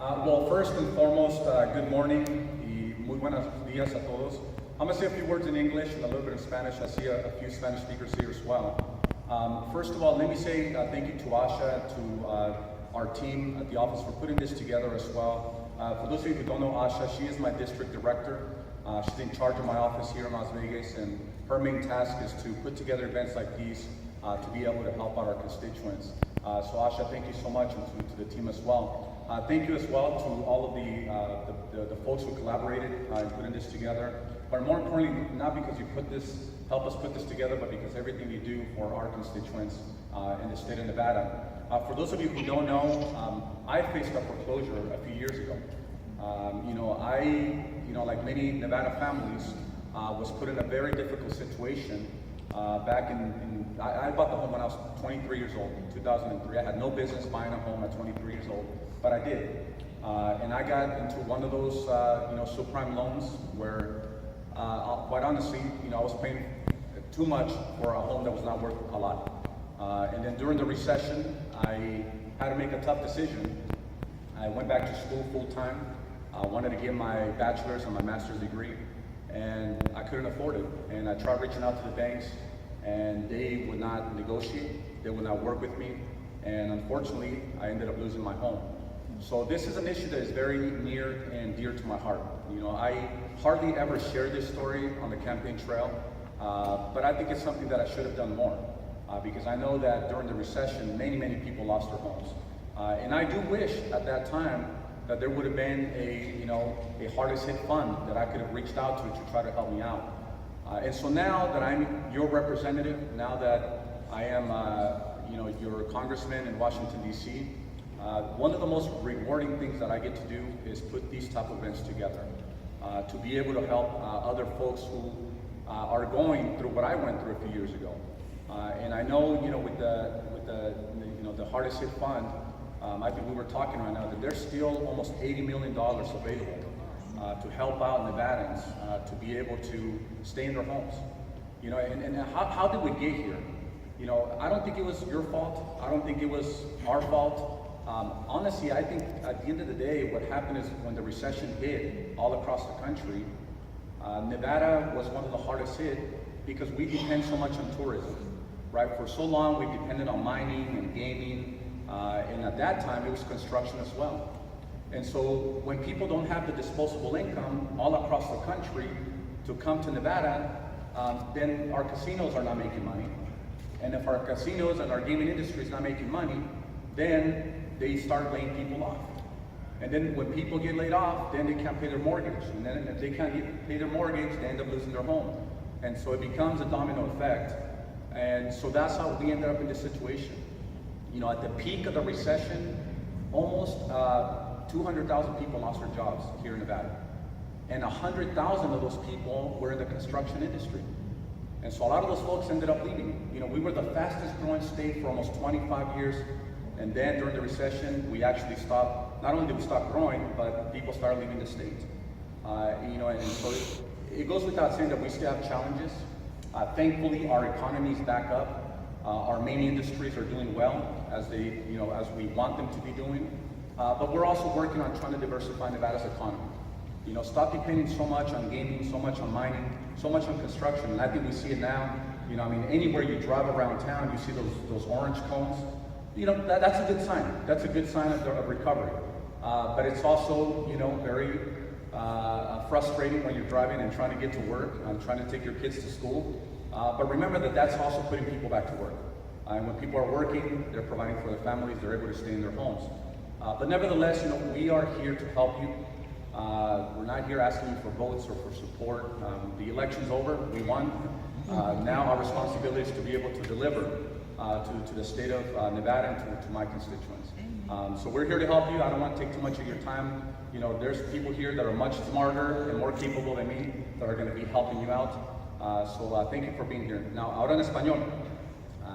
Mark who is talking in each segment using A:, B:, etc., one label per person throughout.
A: Well, first and foremost, good morning y muy buenos días a todos. I'm going to say a few words in English and a little bit in Spanish. I see a few Spanish speakers here as well. First of all, let me say thank you to Asha, to our team at the office for putting this together as well. For those of you who don't know Asha, she is my district director. She's in charge of my office here in Las Vegas, and her main task is to put together events like these to be able to help out our constituents. So Asha, thank you so much, and to the team as well. Thank you as well to all of the folks who collaborated in putting this together. But more importantly, not because you help us put this together, but because everything you do for our constituents in the state of Nevada. For those of you who don't know, I faced a foreclosure a few years ago. I, like many Nevada families, was put in a very difficult situation back I bought the home when I was 23 years old, in 2003. I had no business buying a home at 23 years old, but I did. And I got into one of those, subprime loans where, quite honestly, I was paying too much for a home that was not worth a lot. And then during the recession, I had to make a tough decision. I went back to school full time. I wanted to get my bachelor's and my master's degree, and I couldn't afford it. And I tried reaching out to the banks, and they would not negotiate. They would not work with me. And unfortunately, I ended up losing my home. So this is an issue that is very near and dear to my heart. I hardly ever share this story on the campaign trail, but I think it's something that I should have done more, because I know that during the recession, many people lost their homes. And I do wish at that time that there would have been a hardest hit fund that I could have reached out to try to help me out. And so now that I'm your representative, now that I am your congressman in Washington, D.C., one of the most rewarding things that I get to do is put these type of events together, to be able to help other folks who are going through what I went through a few years ago. And I know, with the hardest hit fund, I think we were talking right now that there's still almost $80 million available to help out Nevadans to be able to stay in their homes. And how did we get here? I don't think it was your fault. I don't think it was our fault. Honestly, I think at the end of the day, what happened is when the recession hit all across the country, Nevada was one of the hardest hit because we depend so much on tourism, right? For so long, we depended on mining and gaming, and at that time, it was construction as well. And so when people don't have the disposable income all across the country to come to Nevada, then our casinos are not making money. And if our casinos and our gaming industry is not making money, then they start laying people off. And then when people get laid off, then they can't pay their mortgage. And then if they can't pay their mortgage, they end up losing their home. And so it becomes a domino effect. And so that's how we ended up in this situation. At the peak of the recession, almost 200,000 people lost their jobs here in Nevada. And 100,000 of those people were in the construction industry. And so a lot of those folks ended up leaving. We were the fastest growing state for almost 25 years. And then during the recession, we actually stopped, not only did we stop growing, but people started leaving the state. And so it goes without saying that we still have challenges. Thankfully, our economy is back up. Our main industries are doing well as we want them to be doing. But we're also working on trying to diversify Nevada's economy. Stop depending so much on gaming, so much on mining, so much on construction. And I think we see it now. Anywhere you drive around town, you see those orange cones. That's a good sign. That's a good sign of recovery. But it's also, very frustrating when you're driving and trying to get to work and trying to take your kids to school. But remember that that's also putting people back to work. And when people are working, they're providing for their families, they're able to stay in their homes. But nevertheless, we are here to help you. We're not here asking you for votes or for support. The election's over, we won. Now our responsibility is to be able to deliver to the state of Nevada and to my constituents. So we're here to help you. I don't want to take too much of your time. There's people here that are much smarter and more capable than me that are going to be helping you out. So thank you for being here. Now, ahora en español.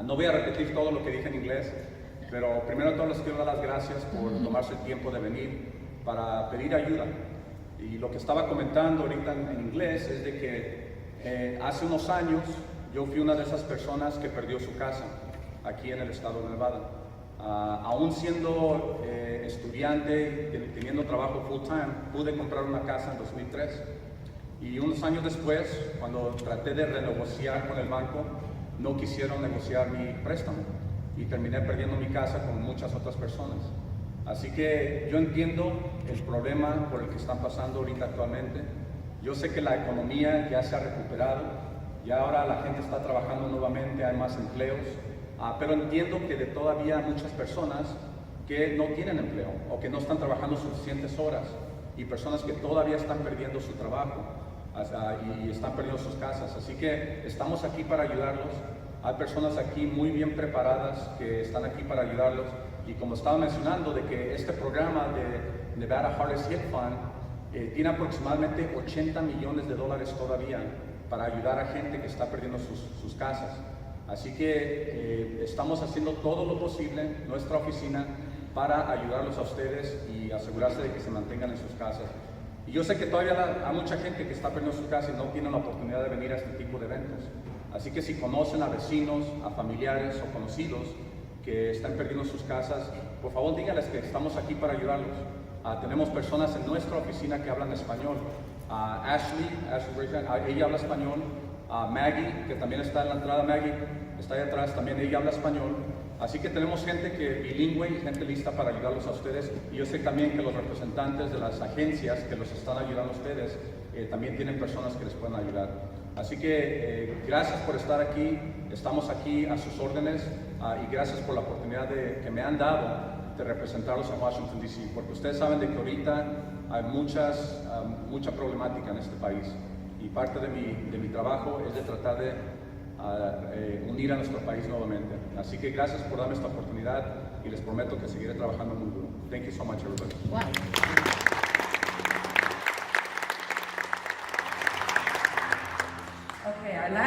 A: No voy a repetir todo lo que dije en inglés, pero primero de todo les quiero dar las gracias por tomarse el tiempo de venir para pedir ayuda. Y lo que estaba comentando ahorita en inglés es de que hace unos años yo fui una de esas personas que perdió su casa aquí en el estado de Nevada. Aún siendo estudiante, teniendo trabajo full time, pude comprar una casa en 2003. Y unos años después, cuando traté de renegociar con el banco, no quisieron negociar mi préstamo y terminé perdiendo mi casa con muchas otras personas. Así que yo entiendo el problema por el que están pasando ahorita actualmente. Yo sé que la economía ya se ha recuperado, ya ahora la gente está trabajando nuevamente, hay más empleos, pero entiendo que de todavía muchas personas que no tienen empleo o que no están trabajando suficientes horas y personas que todavía están perdiendo su trabajo y están perdiendo sus casas. Así que estamos aquí para ayudarlos. Hay personas aquí muy bien preparadas que están aquí para ayudarlos. Y como estaba mencionando, de que este programa de Nevada Hardest Hit Fund tiene aproximadamente $80 millones todavía para ayudar a gente que está perdiendo sus casas. Así que estamos haciendo todo lo posible, nuestra oficina, para ayudarlos a ustedes y asegurarse de que se mantengan en sus casas. Y yo sé que todavía hay mucha gente que está perdiendo su casa y no tiene la oportunidad de venir a este tipo de eventos. Así que si conocen a vecinos, a familiares o conocidos que están perdiendo sus casas, por favor díganles que estamos aquí para ayudarlos. Tenemos personas en nuestra oficina que hablan español. Ashley, ella habla español. Maggie, que también está en la entrada, Maggie está ahí atrás, también ella habla español. Así que tenemos gente que bilingüe y gente lista para ayudarlos a ustedes. Y yo sé también que los representantes de las agencias que los están ayudando a ustedes también tienen personas que les pueden ayudar. Así que gracias por estar aquí, estamos aquí a sus órdenes y gracias por la oportunidad que me han dado de representarlos en Washington, D.C., porque ustedes saben de que ahorita hay mucha problemática en este país y parte de mi trabajo es de tratar de unir a nuestro país nuevamente. Así que gracias por darme esta oportunidad y les prometo que seguiré trabajando muy duro. Thank you so much, everybody.
B: Wow. Okay, our last